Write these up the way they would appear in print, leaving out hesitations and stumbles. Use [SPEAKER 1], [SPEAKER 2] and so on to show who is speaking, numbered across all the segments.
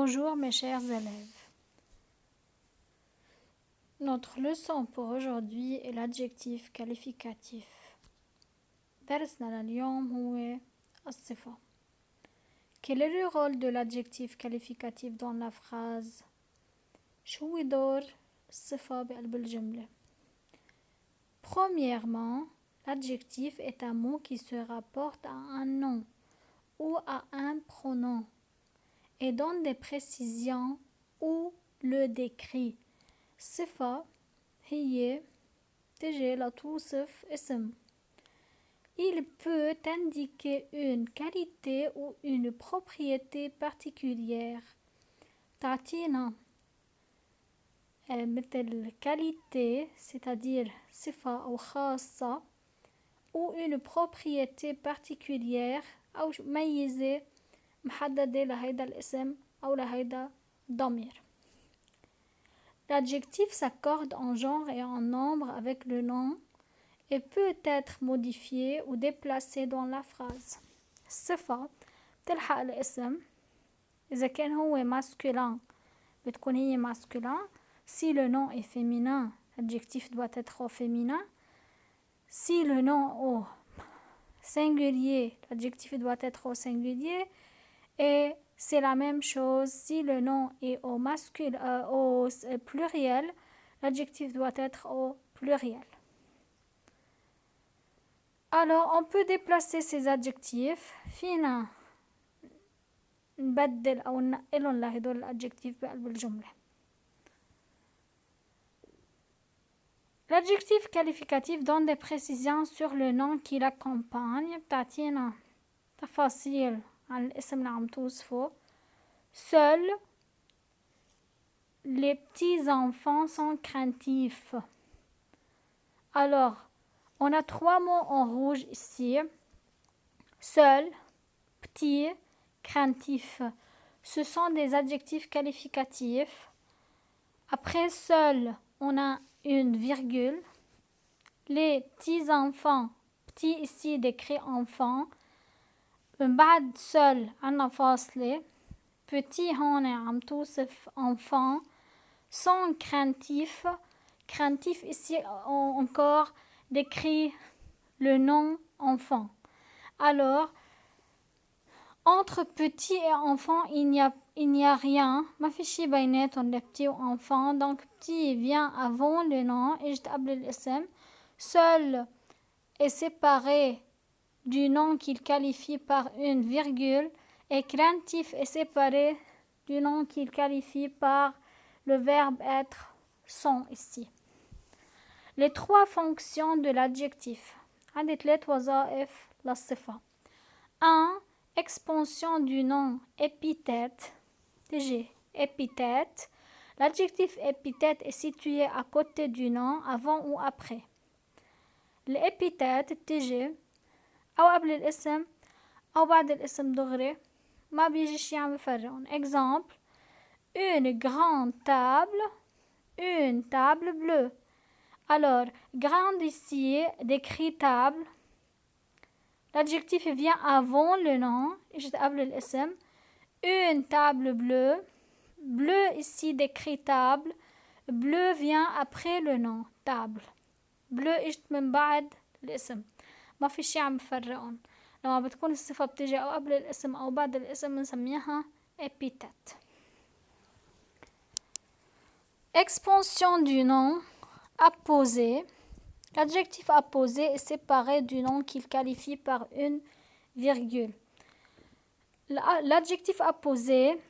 [SPEAKER 1] Bonjour mes chers élèves. Notre leçon pour aujourd'hui est l'adjectif qualificatif. درسنا لليوم هو الصفة. Quel est le rôle de l'adjectif qualificatif dans la phrase? شو هو دور الصفة بقلب الجملة؟ Premièrement, l'adjectif est un mot qui se rapporte à un nom ou à un pronom et donne des précisions ou le décrit. صفة هي تجي لتوصف اسم. Il peut indiquer une qualité ou une propriété particulière. تعطينا مثل qualité, c'est-à-dire صفة أو خاصة, ou une propriété particulière أو ميزة محددة لهيدا الاسم أو لهيدا الضمير. L'adjectif s'accorde en genre et en nombre avec le nom et peut être modifié ou déplacé dans la phrase. الصفة بتلحق الاسم. إذا كان هو masculin بتكون هي masculin. Si le nom est féminin, l'adjectif doit être au féminin. Si le nom est au singulier, l'adjectif doit être au singulier. Et c'est la même chose si le nom est au pluriel, l'adjectif doit être au pluriel. Alors, on peut déplacer ces adjectifs. فينا نبدل أو ننقلهم لهدول الأدجكتيف بقلب الجملة. L'adjectif qualificatif donne des précisions sur le nom qui l'accompagne. بتعطينا تفاصيل عن الاسم اللي عم توصفه. Seuls les petits enfants sont craintifs. Alors, on a trois mots en rouge ici. Seul, petit, craintif. Ce sont des adjectifs qualificatifs. Après seul, on a une virgule. Les petits enfants, petit ici décrit enfant. من بعد seul عنا فاصلة. Petit هون عم توصف enfant. Sont craintifs. Craintif ici encore décrit le nom enfant. Alors, entre petit et enfant, il n'y a rien. ما في شي بيناتهم le petit ou enfant. Donc, petit vient avant le nom et je قبل الاسم. Seul est séparé du nom qu'il qualifie par une virgule et craintif est séparé du nom qu'il qualifie par le verbe être, sont ici. Les trois fonctions de l'adjectif. عندي 3 وظائف للصفة. 1. Expansion du nom épithète. تجي épithète. L'adjectif épithète est situé à côté du nom, avant ou après. الépithète تجي أو قبل الاسم أو بعد الاسم دغري. ما بيجي شي عم بفرقهم. Exemple. Une grande table. Une table bleue. Alors, grande ici décrit table. L'adjectif vient avant le nom. Je قبل الاسم. Une table bleue. Bleu ici décrit table. Bleu vient après le nom. Table. Bleu اجت من بعد الاسم. ما في شي عم بفرقهم. لما بتكون الصفة بتجي أو قبل الاسم أو بعد الاسم بنسميها épithète. Expansion du nom apposé. L'adjectif apposé est séparé du nom qu'il qualifie par une virgule. L'adjectif apposé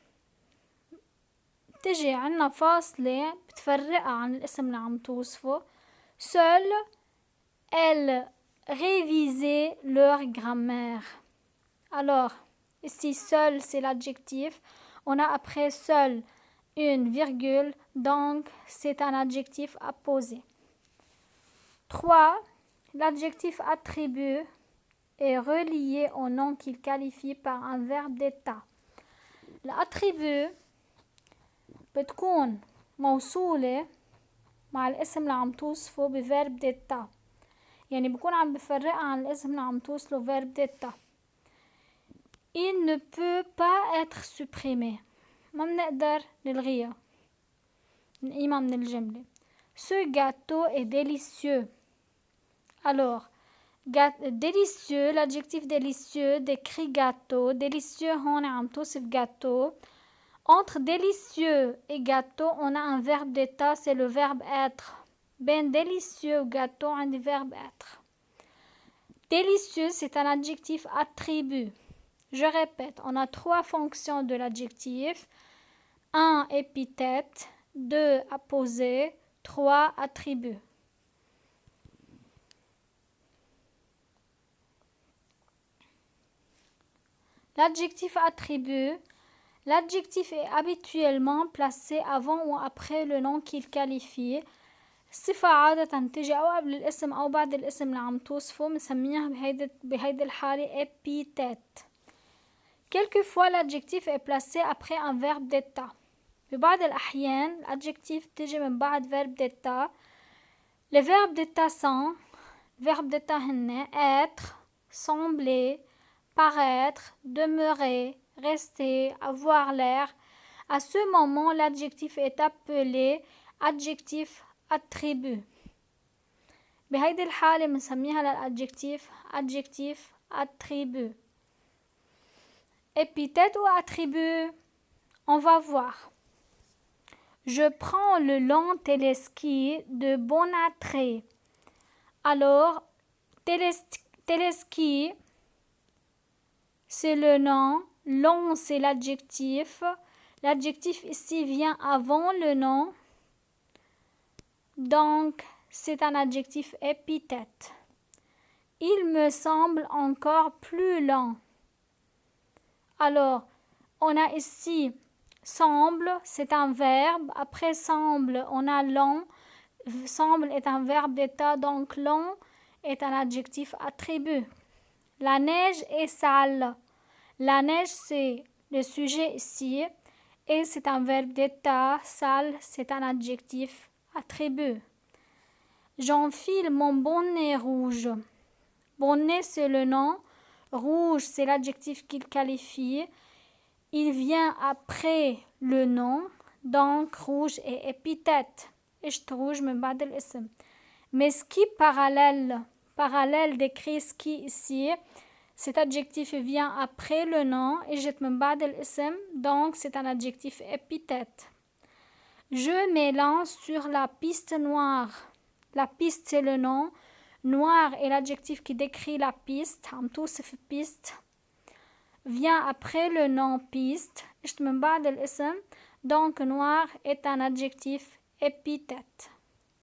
[SPEAKER 1] تجي عنا فاصلة بتفرقها عن الاسم اللي عم توصفه. Seul, elles révisaient leur grammaire. Alors, ici seul c'est l'adjectif. On a après seul une virgule, donc c'est un adjectif apposé. 3. L'adjectif attribut est relié au nom qu'il qualifie par un verbe d'état. الاتريبيو بتكون موصولة مع الاسم اللي عم توصفه بفيرب d'état. يعني بكون عم بفرقها عن الاسم اللي عم توصله verbe d'état. Il ne peut pas être supprimé. ما بنقدر نلغيها نقيمها من الجملة. Ce gâteau est délicieux. Alors, délicieux, l'adjectif délicieux décrit gâteau. Délicieux, on a un توصف gâteau. Entre délicieux et gâteau, on a un verbe d'état, c'est le verbe être. Ben délicieux ou gâteau, on a un verbe être. Délicieux, c'est un adjectif attribut. Je répète, on a 3 fonctions de l'adjectif. 1 épithète, 2 apposé, 3 attribut. L'adjectif attribut. L'adjectif est habituellement placé avant ou après le nom qu'il qualifie. الصفة عادة تجي أو قبل الاسم أو بعد الاسم اللي عم توصفه بنسميها بهيدي الحالة épithète. Quelquefois l'adjectif est placé après un verbe d'état. ببعض الأحيان l'adjectif تجي من بعد verbe d'état. Les verbes d'état sont verbes d'état هن être, sembler, paraître, demeurer, rester, avoir l'air. À ce moment, l'adjectif est appelé adjectif attribut. بهيدي الحالة بنسميها للادجكتيف adjectif attribut. Épithète ou attribut? On va voir. Je prends le long téléski de Bonâtré. Alors, téléski, c'est le nom. Long, c'est l'adjectif. L'adjectif ici vient avant le nom. Donc, c'est un adjectif épithète. Il me semble encore plus long. Alors, on a ici semble, c'est un verbe. Après semble, on a long. Semble est un verbe d'état, donc long est un adjectif attribut. La neige est sale. La neige, c'est le sujet ici. Et c'est un verbe d'état. Sale, c'est un adjectif attribut. J'enfile mon bonnet rouge. Bonnet, c'est le nom. Rouge, c'est l'adjectif qu'il qualifie. Il vient après le nom. Donc, rouge est épithète. إشت rouge من بعد الاسم. Mais ski parallèle. Parallèle décrit ski ici. Cet adjectif vient après le nom. إجت من بعد الاسم. Donc, c'est un adjectif épithète. Je m'élance sur la piste noire. La piste, c'est le nom. Noir est l'adjectif qui décrit la piste. عم توصف piste. Vient après le nom piste. إجت من بعد الاسم. Donc, noir est un adjectif épithète.